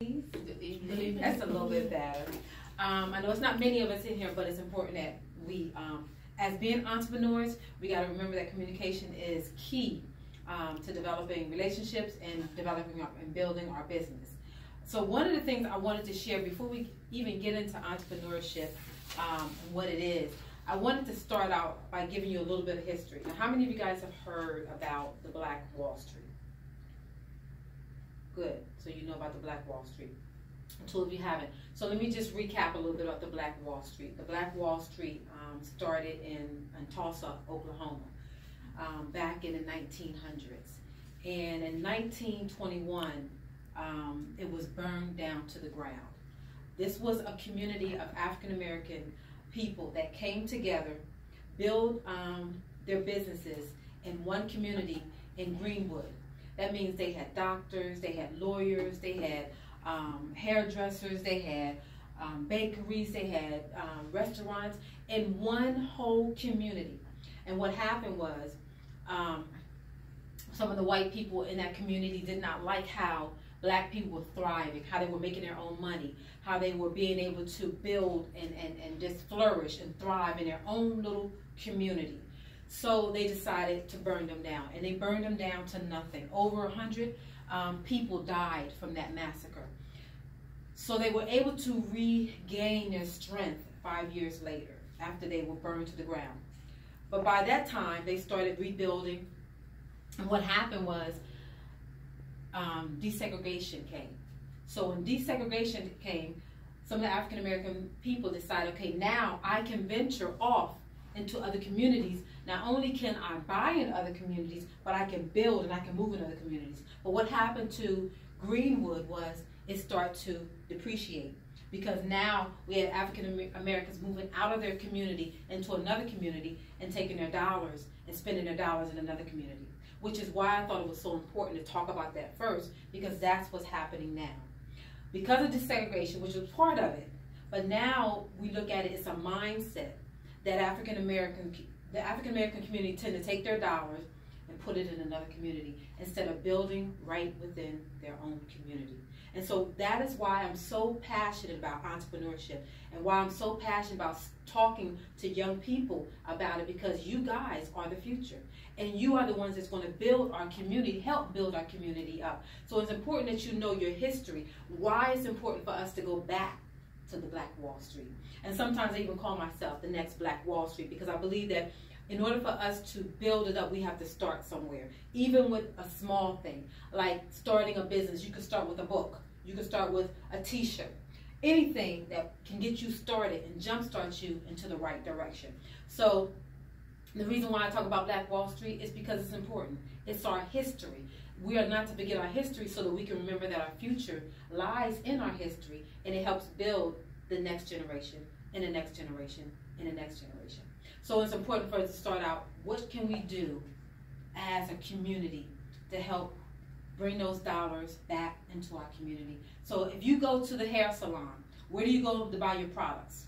Good evening. That's a little bit better. I know it's not many of us in here, but it's important that we, as being entrepreneurs, we got to remember that communication is key to developing relationships and developing and building our business. So one of the things I wanted to share before we even get into entrepreneurship and what it is, I wanted to start out by giving you a little bit of history. Now, how many of you guys have heard about the Black Wall Street? Good. So you know about the Black Wall Street. Two of you haven't. So let me just recap a little bit about the Black Wall Street. The Black Wall Street started in Tulsa, Oklahoma, back in the 1900s. And in 1921, it was burned down to the ground. This was a community of African American people that came together, built their businesses in one community in Greenwood. That means they had doctors, they had lawyers, they had hairdressers, they had bakeries, they had restaurants in one whole community. And what happened was some of the white people in that community did not like how black people were thriving, how they were making their own money, how they were being able to build and just flourish and thrive in their own little community. So they decided to burn them down, and they burned them down to nothing. Over 100 people died from that massacre. So they were able to regain their strength 5 years later after they were burned to the ground. But by that time, they started rebuilding, and what happened was desegregation came. So when desegregation came, some of the African American people decided, okay, now I can venture off into other communities. Not only can I buy in other communities, but I can build and I can move in other communities. But what happened to Greenwood was it started to depreciate, because now we had African Americans moving out of their community into another community and taking their dollars and spending their dollars in another community, which is why I thought it was so important to talk about that first, because that's what's happening now. Because of desegregation, which was part of it, but now we look at it as a mindset that the African American community tend to take their dollars and put it in another community instead of building right within their own community. And so that is why I'm so passionate about entrepreneurship, and why I'm so passionate about talking to young people about it, because you guys are the future. And you are the ones that's going to build our community, help build our community up. So it's important that you know your history, why it's important for us to go back to the Black Wall Street. And sometimes I even call myself the next Black Wall Street, because I believe that in order for us to build it up, we have to start somewhere. Even with a small thing, like starting a business, you could start with a book. You could start with a t-shirt. Anything that can get you started and jumpstart you into the right direction. So the reason why I talk about Black Wall Street is because it's important. It's our history. We are not to forget our history, so that we can remember that our future lies in our history, and it helps build the next generation and the next generation and the next generation. So it's important for us to start out, what can we do as a community to help bring those dollars back into our community? So if you go to the hair salon, where do you go to buy your products?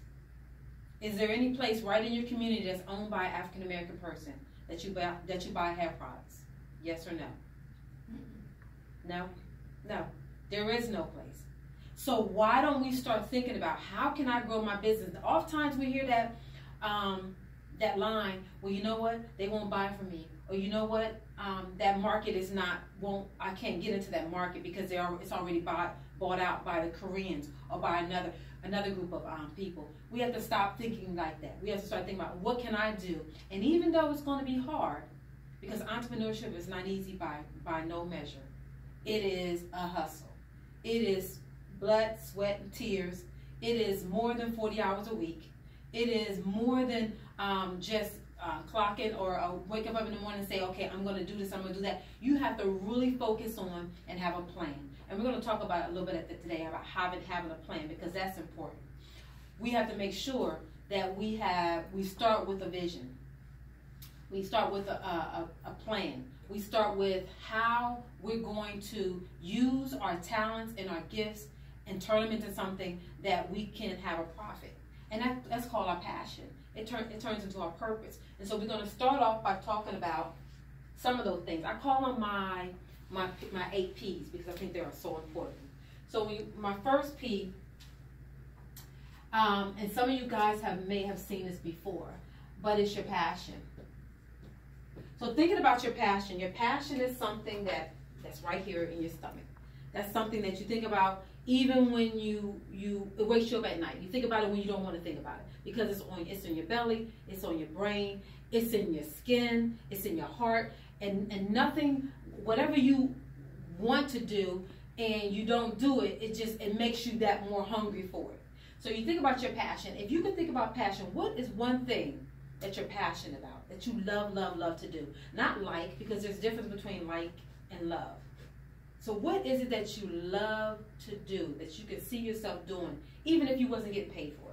Is there any place right in your community that's owned by an African American person that you buy hair products? Yes or no? No? No. There is no place. So why don't we start thinking about, how can I grow my business? Oftentimes we hear that that line, well, you know what, they won't buy from me, or you know what, that market is not, I can't get into that market because it's already bought out by the Koreans or by another group of people. We have to stop thinking like that. We have to start thinking about, what can I do? And even though it's going to be hard, because entrepreneurship is not easy by no measure, it is a hustle. It is blood, sweat, and tears. It is more than 40 hours a week. It is more than just clock in or wake up in the morning and say, okay, I'm going to do this, I'm going to do that. You have to really focus on and have a plan. And we're going to talk about a little bit today about having a plan, because that's important. We have to make sure that we start with a vision. We start with a plan. We start with how we're going to use our talents and our gifts and turn them into something that we can have a profit. And that's called our passion. It turns into our purpose. And so we're going to start off by talking about some of those things. I call them my 8 Ps, because I think they are so important. So my first P, and some of you guys may have seen this before, but it's your passion. So thinking about your passion is something that's right here in your stomach. That's something that you think about even when it wakes you up at night. You think about it when you don't want to think about it, because it's in your belly, it's on your brain, it's in your skin, it's in your heart, and nothing, whatever you want to do and you don't do it, it makes you that more hungry for it. So you think about your passion. If you can think about passion, what is one thing that you're passionate about, that you love to do? Not like, because there's a difference between like and love. So what is it that you love to do, that you can see yourself doing, even if you wasn't getting paid for